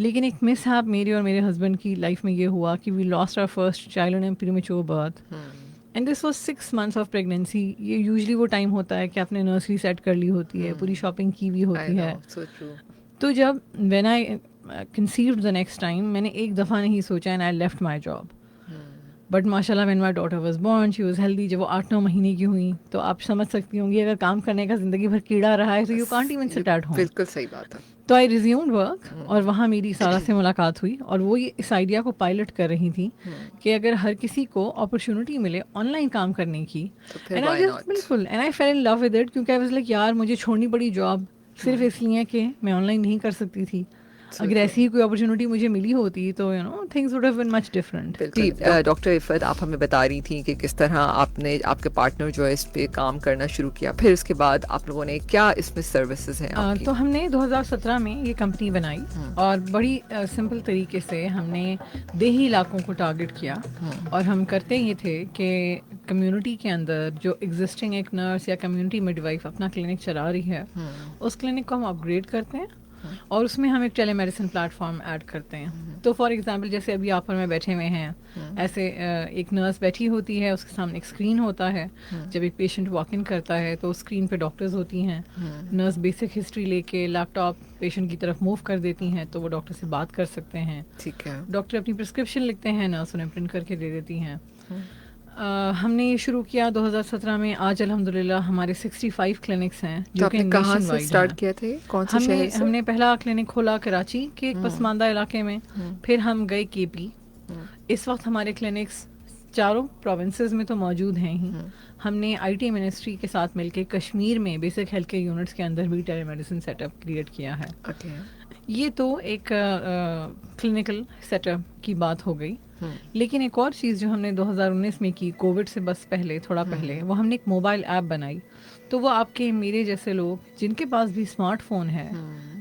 لیکن ایک مس ہیپ میری اور میرے ہسبینڈ کی لائف میں یہ ہوا کہ we lost our first child in premature birth, and this was 6 months of pregnancy. یہ یوزلی وہ ٹائم ہوتا ہے کہ آپ نے نرسری سیٹ کر لی ہوتی ہے، پوری شاپنگ کی ہوئی ہوتی ہے. تو جب when I conceived the next time, میں نے ایک دفعہ نہیں سوچا and I left my job. But ماشاء اللہ when my daughter was born she was healthy. جب وہ 8-9 مہینے کی ہوئی تو آپ سمجھ سکتی ہوں گی اگر کام کرنے کا زندگی بھر کیڑا رہا ہے تو you can't even sit at home. بالکل صحیح بات ہے. تو آئی ریزیومڈ ورک، اور وہاں میری سارا سے ملاقات ہوئی، اور وہ اس آئیڈیا کو پائلٹ کر رہی تھی کہ اگر ہر کسی کو اپرچونٹی ملے آن لائن کام کرنے کی، بالکل، and I feel in love with it, کیونکہ آئی واز لائک یار مجھے چھوڑنی پڑی جاب صرف اس لیے کہ میں آن لائن نہیں کر سکتی تھی. اگر ایسی ہی کوئی اپرچونٹی مجھے ملی ہوتی تو things would have been much different. جی ڈاکٹر عفت، آپ ہمیں بتا رہی تھیں کہ کس طرح آپ نے آپ کے پارٹنر جو ہے اس پہ کام کرنا شروع کیا، پھر اس کے بعد آپ لوگوں نے کیا اس میں سروسز ہیں آپ کی؟ تو ہم نے 2017 میں یہ کمپنی بنائی، اور بڑی سمپل طریقے سے ہم نے دیہی علاقوں کو ٹارگٹ کیا، اور ہم کرتے یہ تھے کہ کمیونٹی کے اندر جو ایگزسٹنگ ایک نرس یا کمیونٹی مڈ وائف اپنا کلینک چلا رہی ہے، اس کلینک کو ہم اپ گریڈ کرتے ہیں، اور اس میں ہم ایک ٹیلی میڈیسن پلیٹ فارم ایڈ کرتے ہیں. تو فار ایگزامپل جیسے ابھی آپ اور میں بیٹھے ہوئے ہیں، ایسے ایک نرس بیٹھی ہوتی ہے، اس کے سامنے ایک اسکرین ہوتا ہے. جب ایک پیشنٹ واک ان کرتا ہے تو اسکرین پہ ڈاکٹرز ہوتی ہیں، نرس بیسک ہسٹری لے کے لیپ ٹاپ پیشنٹ کی طرف موو کر دیتی ہیں تو وہ ڈاکٹر سے بات کر سکتے ہیں. ٹھیک ہے. ڈاکٹر اپنی پرسکرپشن لکھتے ہیں، نرس انہیں پرنٹ کر کے دے دیتی ہیں. ہم نے یہ شروع کیا 2017 میں. آج الحمدللہ ہمارے 65 کلینکس ہیں جو کہ کہاں سے اسٹارٹ کیا تھے؟ کون سے شہر سے؟ ہم نے پہلا کلینک کھولا کراچی کے ایک پسماندہ علاقے میں، پھر ہم گئے کے پی. اس وقت ہمارے کلینکس 4 پروونسز میں تو موجود ہیں ہی. ہم نے آئی ٹی منسٹری کے ساتھ مل کے کشمیر میں بیسک ہیلتھ کیئر یونٹس کے اندر بھی ٹیلی میڈیسن سیٹ اپ کریٹ کیا ہے. یہ تو ایک کلینکل سیٹ اپ کی بات ہو گئی. لیکن ایک اور چیز جو ہم نے 2019 میں کی، کووڈ سے بس پہلے تھوڑا پہلے، وہ ہم نے ایک موبائل ایپ بنائی. تو وہ آپ کے میرے جیسے لوگ جن کے پاس بھی اسمارٹ فون ہے،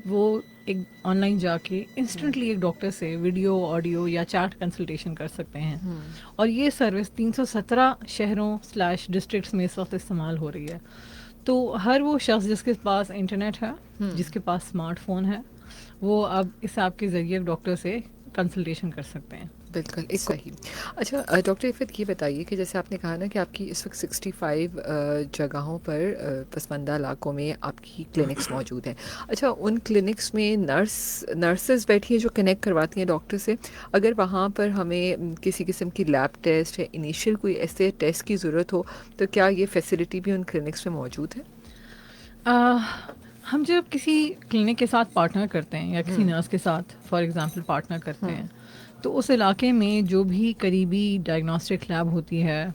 وہ ایک آن لائن جا کے انسٹنٹلی ایک ڈاکٹر سے ویڈیو، آڈیو یا چیٹ کنسلٹیشن کر سکتے ہیں. اور یہ سروس 317 شہروں / ڈسٹرکٹس میں اس وقت استعمال ہو رہی ہے. تو ہر وہ شخص جس کے پاس انٹرنیٹ ہے، جس کے پاس اسمارٹ فون ہے، وہ اب اس ایپ کے ذریعے ڈاکٹر سے کنسلٹیشن کر سکتے ہیں. بالکل صحیح. اچھا ڈاکٹر عفت، یہ بتائیے کہ جیسے آپ نے کہا نا کہ آپ کی اس وقت 65 جگہوں پر پسماندہ علاقوں میں آپ کی کلینکس موجود ہیں. اچھا ان کلینکس میں نرسز بیٹھی ہیں جو کنیکٹ کرواتی ہیں ڈاکٹر سے. اگر وہاں پر ہمیں کسی قسم کی لیب ٹیسٹ یا انیشیل کوئی ایسے ٹیسٹ کی ضرورت ہو تو کیا یہ فیسلٹی بھی ان کلینکس میں موجود ہے؟ ہم جب کسی کلینک کے ساتھ پارٹنر کرتے ہیں یا کسی نرس کے ساتھ فار ایگزامپل پارٹنر کرتے ہیں، تو اس علاقے میں جو بھی قریبی ڈائگنوسٹک لیب ہوتی ہے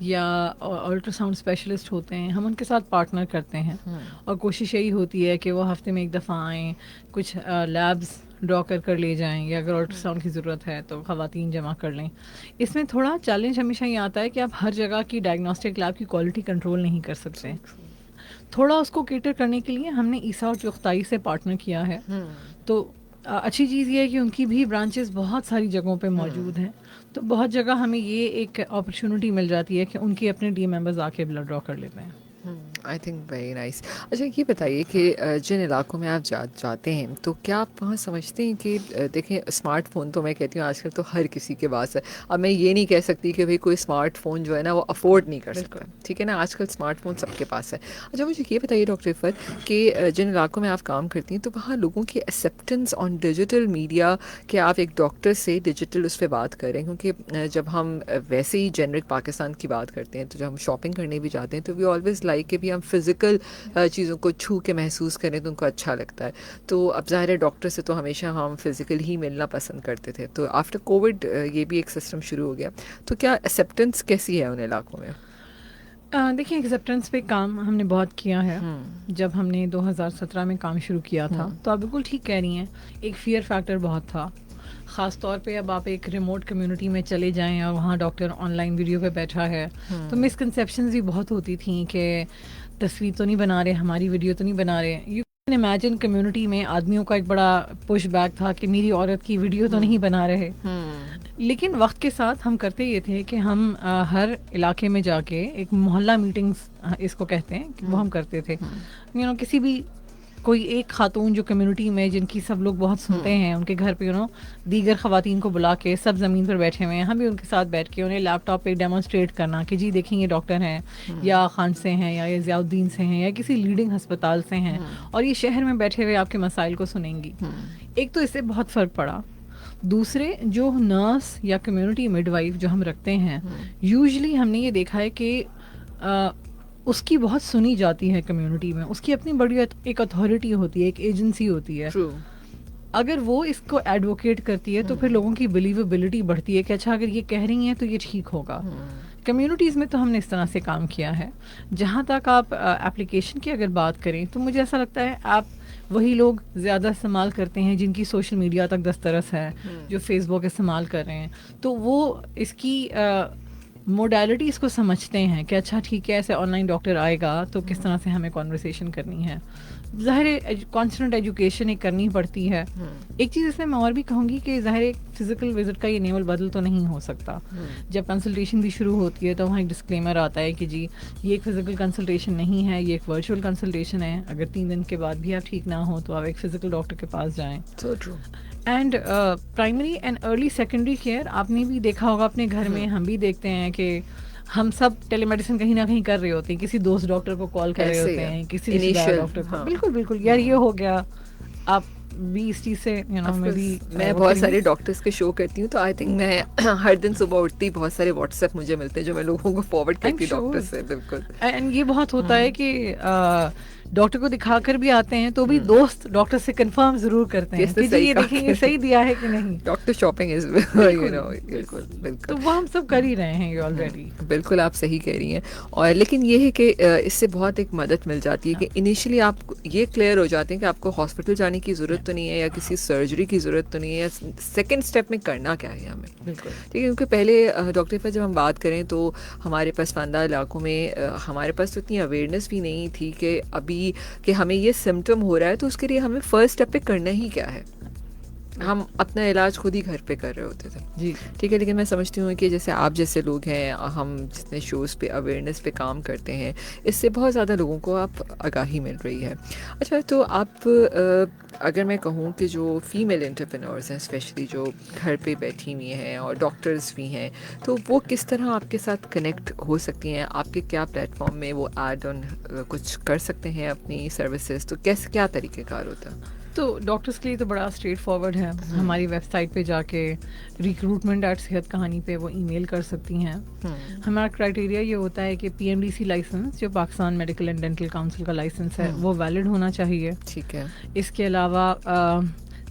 یا الٹرا ساؤنڈ اسپیشلسٹ ہوتے ہیں، ہم ان کے ساتھ پارٹنر کرتے ہیں. اور کوشش یہی ہوتی ہے کہ وہ ہفتے میں ایک دفعہ آئیں، کچھ لیبز ڈرا کر لے جائیں، یا اگر الٹرا ساؤنڈ کی ضرورت ہے تو خواتین جمع کر لیں. اس میں تھوڑا چیلنج ہمیشہ یہ آتا ہے کہ آپ ہر جگہ کی ڈائگنوسٹک لیب کی کوالٹی کنٹرول نہیں کر سکتے. تھوڑا اس کو کیٹر کرنے کے لیے ہم نے عیسیٰ اور چغتائی سے پارٹنر کیا ہے. تو اچھی چیز یہ ہے کہ ان کی بھی برانچز بہت ساری جگہوں پہ موجود ہیں. تو بہت جگہ ہمیں یہ ایک اپرچونٹی مل جاتی ہے کہ ان کے اپنے ٹیم ممبرز آ کے بلڈ ڈرا کر لیتے ہیں. I think very nice. اچھا یہ بتائیے کہ جن علاقوں میں آپ جاتے ہیں تو کیا آپ وہاں سمجھتے ہیں کہ دیکھیں اسمارٹ فون تو میں کہتی ہوں آج کل تو ہر کسی کے پاس ہے. اب میں یہ نہیں کہہ سکتی کہ بھائی کوئی اسمارٹ فون جو ہے نا وہ افورڈ نہیں کر سکتا، ٹھیک ہے نا، آج کل اسمارٹ فون سب کے پاس ہے. اچھا مجھے یہ بتائیے ڈاکٹر عفت کہ جن علاقوں میں آپ کام کرتی ہیں تو وہاں لوگوں کی ایکسیپٹنس آن ڈیجیٹل میڈیا کہ آپ ایک ڈاکٹر سے ڈیجیٹل اس پہ بات کریں، کیونکہ جب ہم ویسے ہی جنرک پاکستان کی بات کرتے ہیں تو جب ہم شاپنگ کرنے بھی جاتے ہیں تو وی آلویز لائک کہ بھی ہم فزیکل چیزوں کو چھو کے محسوس کریں تو ان کو اچھا لگتا ہے. تو اب ظاہر ہے ڈاکٹر سے تو ہمیشہ ہم فزیکل ہی ملنا پسند کرتے تھے. تو آفٹر کووڈ یہ بھی ایک سسٹم شروع ہو گیا، تو کیا ایکسیپٹنس کیسی ہے ان علاقوں میں؟ دیکھیں ایکسیپٹنس پہ کام ہم نے بہت کیا ہے. جب ہم نے 2017 میں کام شروع کیا تھا تو آپ بالکل ٹھیک کہہ رہی ہیں، ایک فیئر فیکٹر بہت تھا. خاص طور پہ اب آپ ایک ریموٹ کمیونٹی میں چلے جائیں اور وہاں ڈاکٹر آن لائن ویڈیو پہ بیٹھا ہے تو مسکنسیپشنز بھی بہت ہوتی تھیں کہ تصویر تو نہیں بنا رہے، ہماری ویڈیو تو نہیں بنا رہے. یو کین امیجن کمیونٹی میں آدمیوں کا ایک بڑا پش بیک تھا کہ میری عورت کی ویڈیو تو نہیں بنا رہے. لیکن وقت کے ساتھ ہم کرتے یہ تھے کہ ہم ہر علاقے میں جا کے ایک محلہ میٹنگز اس کو کہتے ہیں کہ وہ ہم کرتے تھے. کسی بھی کوئی ایک خاتون جو کمیونٹی میں جن کی سب لوگ بہت سنتے ہیں، ان کے گھر پہ دیگر خواتین کو بلا کے سب زمین پر بیٹھے ہوئے ہیں، ہم بھی ان کے ساتھ بیٹھ کے انہیں لیپ ٹاپ پہ ڈیمونسٹریٹ کرنا کہ جی دیکھیں یہ ڈاکٹر ہیں یا خان سے ہیں یا یہ ضیاء الدین سے ہیں یا کسی لیڈنگ ہسپتال سے ہیں اور یہ شہر میں بیٹھے ہوئے آپ کے مسائل کو سنیں گی. ایک تو اس سے بہت فرق پڑا. دوسرے جو نرس یا کمیونٹی مڈ وائف جو ہم رکھتے ہیں، یوزلی ہم نے یہ دیکھا ہے کہ اس کی بہت سنی جاتی ہے کمیونٹی میں، اس کی اپنی بڑی ایک اتھارٹی ہوتی ہے، ایک ایجنسی ہوتی ہے. اگر وہ اس کو ایڈوکیٹ کرتی ہے تو پھر لوگوں کی بلیویبلٹی بڑھتی ہے کہ اچھا اگر یہ کہہ رہی ہیں تو یہ ٹھیک ہوگا. کمیونٹیز میں تو ہم نے اس طرح سے کام کیا ہے. جہاں تک آپ اپلیکیشن کی اگر بات کریں تو مجھے ایسا لگتا ہے آپ وہی لوگ زیادہ استعمال کرتے ہیں جن کی سوشل میڈیا تک دسترس ہے، جو فیس بک استعمال کر رہے ہیں، تو وہ اس کی موڈیلٹیز کو سمجھتے ہیں کہ اچھا ٹھیک ہے ایسے آن لائن ڈاکٹر آئے گا تو کس طرح سے ہمیں کانورسیشن کرنی ہے. ظاہر کانسٹنٹ ایجوکیشن ایک کرنی پڑتی ہے. ایک چیز اس میں اور بھی کہوں گی کہ ظاہر فزیکل وزٹ کا یہ نیول بدل تو نہیں ہو سکتا. جب کنسلٹیشن بھی شروع ہوتی ہے تو وہاں ایک ڈسکلیمر آتا ہے کہ جی یہ ایک فزیکل کنسلٹیشن نہیں ہے، یہ ایک ورچوئل کنسلٹیشن ہے. اگر 3 دن کے بعد بھی آپ ٹھیک نہ ہو تو آپ ایک فزیکل ڈاکٹر کے پاس جائیں. And primary and early secondary care آپ نے بھی دیکھا ہوگا اپنے گھر میں، ہم بھی دیکھتے ہیں کہ ہم سب ٹیلی میڈیسن کہیں نہ کہیں کر رہے ہوتے ہیں، کسی دوست ڈاکٹر کو کال کر رہے ہوتے ہیں، کسی رشتہ دار ڈاکٹر کو. بالکل بالکل یار یہ ہو گیا. آپ بھی اس چیز سے میں بہت سارے ڈاکٹرس کے شو کرتی ہوں تو آئی تھنک میں ہر دن صبح اٹھتی بہت سارے واٹس ایپ مجھے ملتے ہیں جو میں لوگوں کو فارورڈ کرتی ہوں ڈاکٹر سے. بالکل. اینڈ یہ بہت ہوتا ہے کہ ڈاکٹر کو دکھا کر بھی آتے ہیں تو بھی دوست ڈاکٹر سے کنفرم ضرور کرتے ہیں کہ یہ دیکھیں یہ صحیح دیا ہے کہ نہیں. ڈاکٹر شاپنگ از بالکل تو وہ ہم سب کر ہی رہے ہیں یہ آلریڈی. بالکل آپ صحیح کہہ رہی ہیں. اور لیکن یہ ہے کہ اس سے بہت ایک مدد مل جاتی ہے کہ انیشلی آپ یہ کلیئر ہو جاتے ہیں کہ آپ کو ہاسپٹل جانے کی ضرورت تو نہیں ہے یا کسی سرجری کی ضرورت تو نہیں ہے، یا سیکنڈ اسٹیپ میں کرنا کیا ہے ہمیں. بالکل ٹھیک ہے. کیونکہ پہلے ڈاکٹر پر جب ہم بات کریں تو ہمارے پسماندہ علاقوں میں ہمارے پاس تو اتنی اویئرنیس بھی نہیں تھی کہ ابھی کہ ہمیں یہ سمٹم ہو رہا ہے تو اس کے لیے ہمیں فرسٹ اسٹیپ پہ کرنا ہی کیا ہے. ہم اپنا علاج خود ہی گھر پہ کر رہے ہوتے تھے. جی ٹھیک ہے. لیکن میں سمجھتی ہوں کہ جیسے آپ جیسے لوگ ہیں، ہم جتنے شوز پہ اویئرنیس پہ کام کرتے ہیں، اس سے بہت زیادہ لوگوں کو آپ آگاہی مل رہی ہے. اچھا تو آپ اگر میں کہوں کہ جو فیمیل انٹرپرینورز ہیں اسپیشلی جو گھر پہ بیٹھی ہوئی ہیں اور ڈاکٹرز بھی ہیں، تو وہ کس طرح آپ کے ساتھ کنیکٹ ہو سکتی ہیں؟ آپ کے کیا پلیٹ فارم میں وہ ایڈ آن کچھ کر سکتے ہیں اپنی سروسز؟ تو کیسے کیا طریقہ کار ہوتا ہے؟ تو ڈاکٹرس کے لیے تو بڑا اسٹریٹ فارورڈ ہے. ہماری ویب سائٹ پہ جا کے recruitment@صحت کہانی پہ وہ ای میل کر سکتی ہیں. ہمارا کرائٹیریا یہ ہوتا ہے کہ PMDC لائسنس جو Pakistan medical and dental council کا لائسنس ہے وہ ویلڈ ہونا چاہیے. ٹھیک ہے. اس کے علاوہ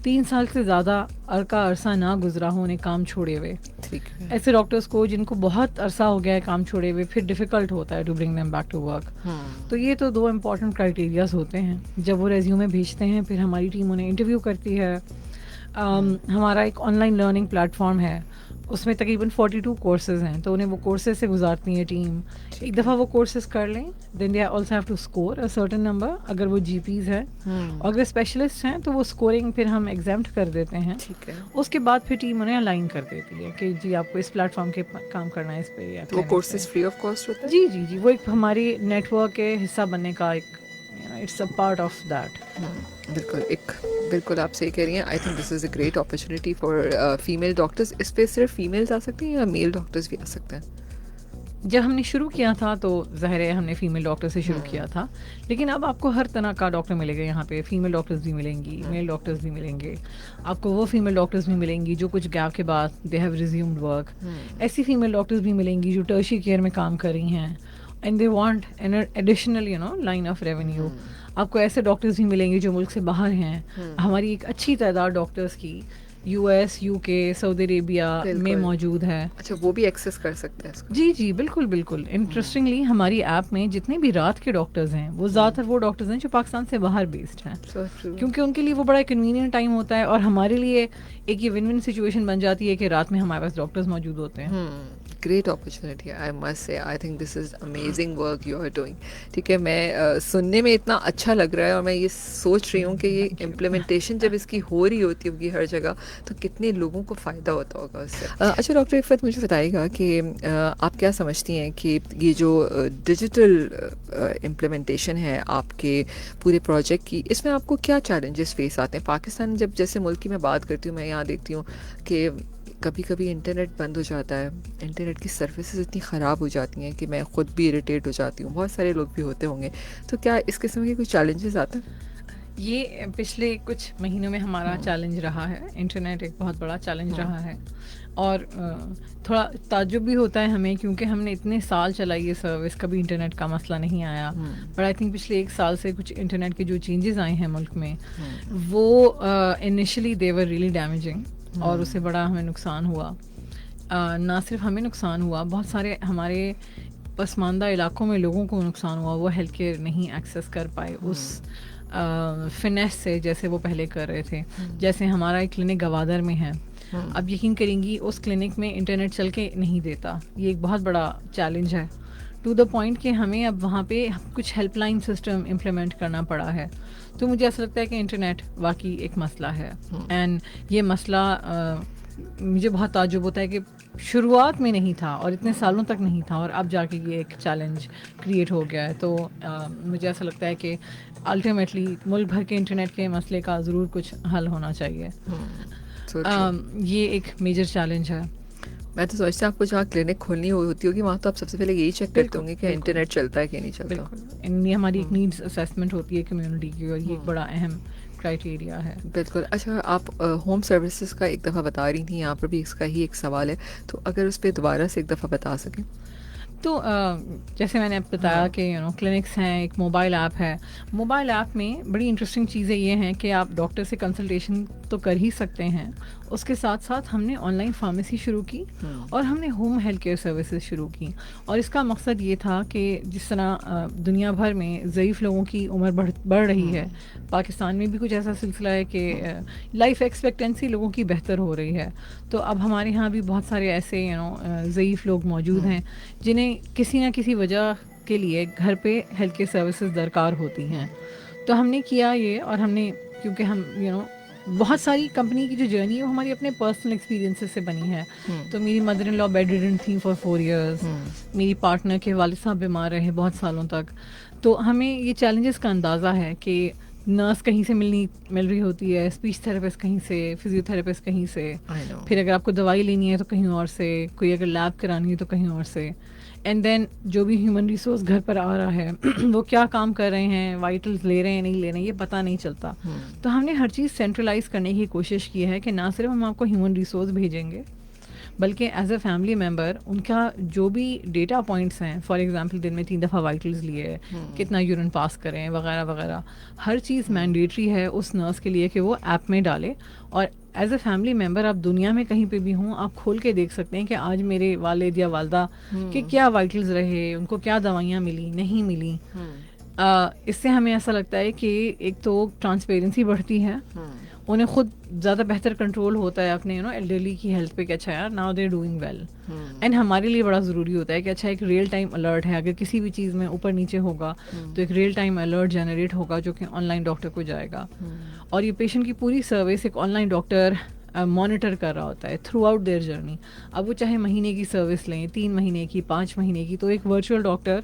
3 سال سے زیادہ کا عرصہ نہ گزرا ہو انہیں کام چھوڑے ہوئے. ایسے ڈاکٹرس کو جن کو بہت عرصہ ہو گیا ہے کام چھوڑے ہوئے پھر ڈیفیکلٹ ہوتا ہے to bring them back to work. تو یہ تو 2 امپورٹنٹ کرائٹیریاز ہوتے ہیں. جب وہ ریزیومے بھیجتے ہیں پھر ہماری ٹیم انہیں انٹرویو کرتی ہے. ہمارا ایک on line learning plate form ہے، اس میں تقریباً 42 کورسز ہیں تو انہیں وہ کورسز سے گزارتی ہے ٹیم. ایک دفعہ وہ کورسز کر لیں then they also have to score a certain number. اگر وہ GPs ہیں اور اگر اسپیشلسٹ ہیں تو وہ اسکورنگ پھر ہم ایگزامٹ کر دیتے ہیں. اس کے بعد پھر ٹیم انہیں الائن کر دیتی ہے کہ جی آپ کو اس پلیٹ فارم کے کام کرنا ہے اس پہ. وہ کورسز فری آف کاسٹ ہوتے ہیں؟ جی جی جی وہ ایک ہماری نیٹ ورک کے حصہ بننے کا ایک it's a part of that. بالکل آپ صحیح کہہ رہی ہیں. I think this is a great opportunity for female doctors. اس پہ صرف فیمیلز آ سکتی ہیں یا میل ڈاکٹرز بھی آ سکتے ہیں؟ جب ہم نے شروع کیا تھا تو ظاہر ہے ہم نے فیمیل ڈاکٹر سے شروع کیا تھا، لیکن اب آپ کو ہر طرح کا ڈاکٹر ملے گا یہاں پہ. فیمیل ڈاکٹرز بھی ملیں گی، میل ڈاکٹرز بھی ملیں گے. آپ کو وہ فیمیل ڈاکٹرز بھی ملیں گی جو کچھ گیپ کے بعد دے ہیو ریزیومڈ ورک. ایسی فیمیل ڈاکٹرز بھی ملیں گی جو ٹرشری کیئر میں کام کر رہی ہیں and they want an additional line of revenue. آپ کو ایسے ڈاکٹرز بھی ملیں گے جو ملک سے باہر ہیں. ہماری ایک اچھی تعداد ڈاکٹرز کی US UK سعودی عربیہ میں موجود ہے. اچھا وہ بھی ایکسیس کر سکتے ہیں؟ جی جی بالکل بالکل. انٹرسٹنگلی ہماری ایپ میں جتنے بھی رات کے ڈاکٹرز ہیں وہ زیادہ تر وہ ڈاکٹرز ہیں جو پاکستان سے باہر بیسڈ ہیں، کیونکہ ان کے لیے وہ بڑا کنوینئنٹ ٹائم ہوتا ہے اور ہمارے لیے ایک یہ ون ون سچویشن بن جاتی ہے کہ رات میں ہمارے پاس ڈاکٹرز موجود ہوتے ہیں. great opportunity. I must say, I think this is amazing work you are doing. ٹھیک ہے, میں سننے میں اتنا اچھا لگ رہا ہے, اور میں یہ سوچ رہی ہوں کہ یہ امپلیمنٹیشن جب اس کی ہو رہی ہوتی ہوگی ہر جگہ, تو کتنے لوگوں کو فائدہ ہوتا ہوگا اس سے. اچھا ڈاکٹر عفت, مجھے بتائیے گا کہ آپ کیا سمجھتی ہیں کہ یہ جو ڈیجیٹل امپلیمنٹیشن ہے آپ کے پورے پروجیکٹ کی, اس میں آپ کو کیا چیلنجز فیس آتے ہیں؟ پاکستان جب جیسے ملک کی میں بات کرتی ہوں, میں یہاں دیکھتی ہوں کہ کبھی کبھی انٹرنیٹ بند ہو جاتا ہے, انٹرنیٹ کی سروسز اتنی خراب ہو جاتی ہیں کہ میں خود بھی اریٹیٹ ہو جاتی ہوں, بہت سارے لوگ بھی ہوتے ہوں گے. تو کیا اس قسم کے کوئی چیلنجز آتے ہیں؟ یہ پچھلے کچھ مہینوں میں ہمارا چیلنج رہا ہے. انٹرنیٹ ایک بہت بڑا چیلنج رہا ہے, اور تھوڑا تعجب بھی ہوتا ہے ہمیں, کیونکہ ہم نے اتنے سال چلائی یہ سروس, کبھی انٹرنیٹ کا مسئلہ نہیں آیا. بٹ آئی تھنک پچھلے 1 سال سے کچھ انٹرنیٹ کے جو چینجز آئے ہیں ملک میں, وہ initially they were really damaging, اور اس سے بڑا ہمیں نقصان ہوا. نہ صرف ہمیں نقصان ہوا, بہت سارے ہمارے پسماندہ علاقوں میں لوگوں کو نقصان ہوا. وہ ہیلتھ کیئر نہیں ایکسیس کر پائے اس فنیس سے جیسے وہ پہلے کر رہے تھے. جیسے ہمارا ایک کلینک گوادر میں ہے, اب یقین کریں گی اس کلینک میں انٹرنیٹ چل کے نہیں دیتا. یہ ایک بہت بڑا چیلنج ہے, ٹو دا پوائنٹ کہ ہمیں اب وہاں پہ کچھ ہیلپ لائن سسٹم امپلیمنٹ کرنا پڑا ہے. تو مجھے ایسا لگتا ہے کہ انٹرنیٹ واقعی ایک مسئلہ ہے, اینڈ یہ مسئلہ مجھے بہت تعجب ہوتا ہے کہ شروعات میں نہیں تھا اور اتنے سالوں تک نہیں تھا, اور اب جا کے یہ ایک چیلنج کریٹ ہو گیا ہے. تو مجھے ایسا لگتا ہے کہ الٹیمیٹلی ملک بھر کے انٹرنیٹ کے مسئلے کا ضرور کچھ حل ہونا چاہیے. یہ ایک میجر چیلنج ہے. میں تو سوچتا ہوں آپ کو جہاں کلینک کھولنی ہوتی ہوگی وہاں تو آپ سب سے پہلے یہی چیک کرتے ہوں گے کہ انٹرنیٹ چلتا ہے کہ نہیں چلتا. بالکل, یہ ہماری ایک نیڈس اسیسمنٹ ہوتی ہے کمیونٹی کی, اور یہ ایک بڑا اہم کرائٹیریا ہے. بالکل. اچھا, آپ ہوم سروسز کا ایک دفعہ بتا رہی تھیں, یہاں پر بھی اس کا ہی ایک سوال ہے, تو اگر اس پہ دوبارہ سے ایک دفعہ بتا سکیں. تو جیسے میں نے اب بتایا کہ کلینکس ہیں, ایک موبائل ایپ ہے. موبائل ایپ میں بڑی انٹرسٹنگ چیزیں یہ ہیں کہ آپ ڈاکٹر سے کنسلٹیشن تو کر ہی سکتے ہیں, اس کے ساتھ ساتھ ہم نے آن لائن فارمیسی شروع کی, اور ہم نے ہوم ہیلتھ کیئر سروسز شروع کی. اور اس کا مقصد یہ تھا کہ جس طرح دنیا بھر میں ضعیف لوگوں کی عمر بڑھ رہی ہے, پاکستان میں بھی کچھ ایسا سلسلہ ہے کہ لائف ایکسپیکٹنسی لوگوں کی بہتر ہو رہی ہے. تو اب ہمارے یہاں بھی بہت سارے ایسے ضعیف لوگ موجود ہیں جنہیں کسی نہ کسی وجہ کے لیے گھر پہ ہیلتھ کیئر سروسز درکار ہوتی ہیں. تو ہم نے کیا یہ, اور ہم نے, کیونکہ ہم بہت ساری کمپنی کی جو جرنی ہے وہ ہماری اپنے پرسنل ایکسپیرینسز سے بنی ہے. تو میری مدر ان لا بیڈ ریڈن تھیں فار 4 ایئرس, میری پارٹنر کے والد صاحب بیمار رہے بہت سالوں تک. تو ہمیں یہ چیلنجز کا اندازہ ہے کہ نرس کہیں سے مل رہی ہوتی ہے, اسپیچ تھراپسٹ کہیں سے, فزیو تھراپسٹ کہیں سے, پھر اگر آپ کو دوائی لینی ہے تو کہیں اور سے, کوئی اگر لیب کرانی ہے تو کہیں اور سے, اینڈ دین جو بھی ہیومن ریسورس گھر پر آ رہا ہے وہ کیا کام کر رہے ہیں, وائٹلز لے رہے ہیں نہیں لے رہے ہیں, یہ پتہ نہیں چلتا. تو ہم نے ہر چیز سینٹرلائز کرنے کی کوشش کی ہے کہ نہ صرف ہم آپ کو ہیومن ریسورس بھیجیں گے, بلکہ ایز اے فیملی ممبر ان کا جو بھی ڈیٹا پوائنٹس ہیں, فار ایگزامپل دن میں 3 دفعہ وائٹلز لیے, کتنا یورین پاس کریں وغیرہ وغیرہ, ہر چیز مینڈیٹری ہے اس نرس کے لیے کہ وہ ایپ میں ڈالے. اور ایز اے فیملی ممبر آپ دنیا میں کہیں پہ بھی ہوں, آپ کھول کے دیکھ سکتے ہیں کہ آج میرے والد یا والدہ کے کیا وائٹلز رہے, ان کو کیا دوائیاں ملی نہیں ملی. اس سے ہمیں ایسا لگتا ہے کہ ایک تو ٹرانسپیرنسی بڑھتی ہے, انہیں خود زیادہ بہتر کنٹرول ہوتا ہے اپنے ایلڈرلی کی ہیلتھ پہ کہ اچھا یار now they doing well. And ہمارے لیے بڑا ضروری ہوتا ہے کہ اچھا ایک ریئل ٹائم الرٹ ہے, اگر کسی بھی چیز میں اوپر نیچے ہوگا تو ایک ریئل ٹائم الرٹ جنریٹ ہوگا جو کہ آن لائن ڈاکٹر کو جائے گا. اور یہ پیشنٹ کی پوری سروس ایک آن لائن ڈاکٹر مانیٹر کر رہا ہوتا ہے تھرو آؤٹ دیئر جرنی. اب وہ چاہے مہینے کی سروس لیں, 3 مہینے کی, 5 مہینے کی, تو ایک ورچوئل ڈاکٹر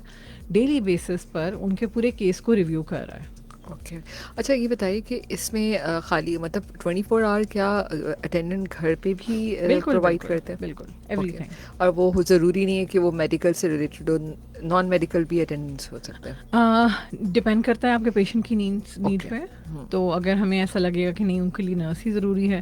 ڈیلی بیسس پر ان کے پورے کیس کو ریویو کر رہا ہے. اوکے. اچھا یہ بتائیے کہ اس میں خالی مطلب 24 آور کیا اٹینڈنٹ گھر پہ بھی پرووائڈ کرتے ہیں؟ بالکل ایوری تھنگ. اور وہ ضروری نہیں ہے کہ وہ میڈیکل سے ریلیٹڈ ہو, نان میڈیکل بھی اٹینڈنس ہو سکتا ہے؟ ڈپینڈ کرتا ہے آپ کے پیشنٹ کی نیڈ پہ. تو اگر ہمیں ایسا لگے گا کہ نہیں ان کے لیے نرس ہی ضروری ہے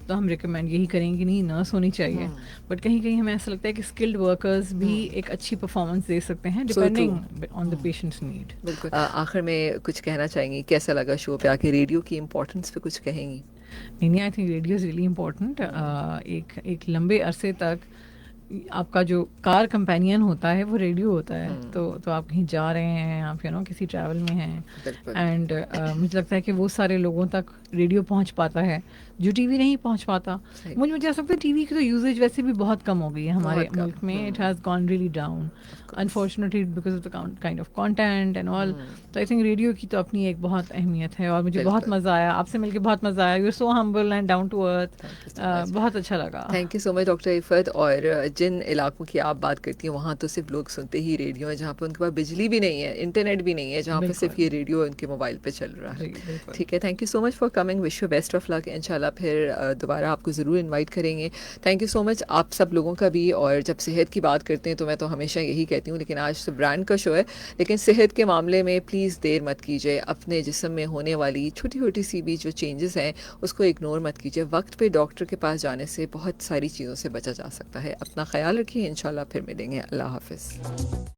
تو ہم ریکمینڈ یہی کریں گے کہ نہیں نرس ہونی چاہیے. بٹ کہیں کہیں ہمیں ایسا لگتا ہے کہ اسکلڈ ورکرز بھی ایک اچھی پرفارمنس دے سکتے ہیں depending on the patients need. بالکل. آخر میں کچھ کہنا چاہیں گی, کیسا لگا شو پہ آ کے, ریڈیو کی امپورٹنس پہ کچھ کہیں گی؟ نہیں, I think radio is really important. ایک لمبے عرصے تک آپ کا جو کار کمپینین ہوتا ہے وہ ریڈیو ہوتا ہے. تو آپ کہیں جا رہے ہیں, آپ کسی ٹریول میں ہیں, اینڈ مجھے لگتا ہے کہ وہ سارے لوگوں تک ریڈیو پہنچ پاتا ہے جو ٹی وی نہیں پہنچ پاتا. صحیح. مجھے ایسا لگتا ہے ٹی وی کی تو یوزیج ویسے بھی بہت کم ہو گئی ہے ہمارے بہت کم. ملک میں. It has gone really down unfortunately because of the kind of content and all. تو آئی تھنک ریڈیو کی تو اپنی ایک بہت اہمیت ہے, اور مجھے بہت بالکل. مزہ آیا آپ سے مل کے, بہت مزہ آیا. You so humble and down to earth, thank you so much. بہت اچھا لگا. Thank you so much doctor Iffat. اور جن علاقوں کی آپ بات کرتی ہیں وہاں تو صرف لوگ سنتے ہی ریڈیو ہیں, جہاں پہ ان کے پاس بجلی بھی نہیں ہے, انٹرنیٹ بھی نہیں ہے, جہاں پہ صرف یہ ریڈیو ان کے موبائل پہ چل رہا ہے. جی بالکل. ٹھیک ہے, thank you so much for coming. Wish you best of luck. ان شاء اللہ پھر دوبارہ آپ کو ضرور انوائٹ کریں گے. تھینک یو سو مچ آپ سب لوگوں کا بھی. اور جب صحت کی بات کرتے ہیں تو میں تو ہمیشہ یہی کہتی ہوں, لیکن آج تو برانڈ کا شو ہے, لیکن صحت کے معاملے میں پلیز دیر مت کیجیے. اپنے جسم میں ہونے والی چھوٹی چھوٹی سی بھی جو چینجز ہیں اس کو اگنور مت کیجیے. وقت پہ ڈاکٹر کے پاس جانے سے بہت ساری چیزوں سے بچا جا سکتا ہے. اپنا خیال رکھیے. انشاءاللہ پھر ملیں گے. اللہ حافظ.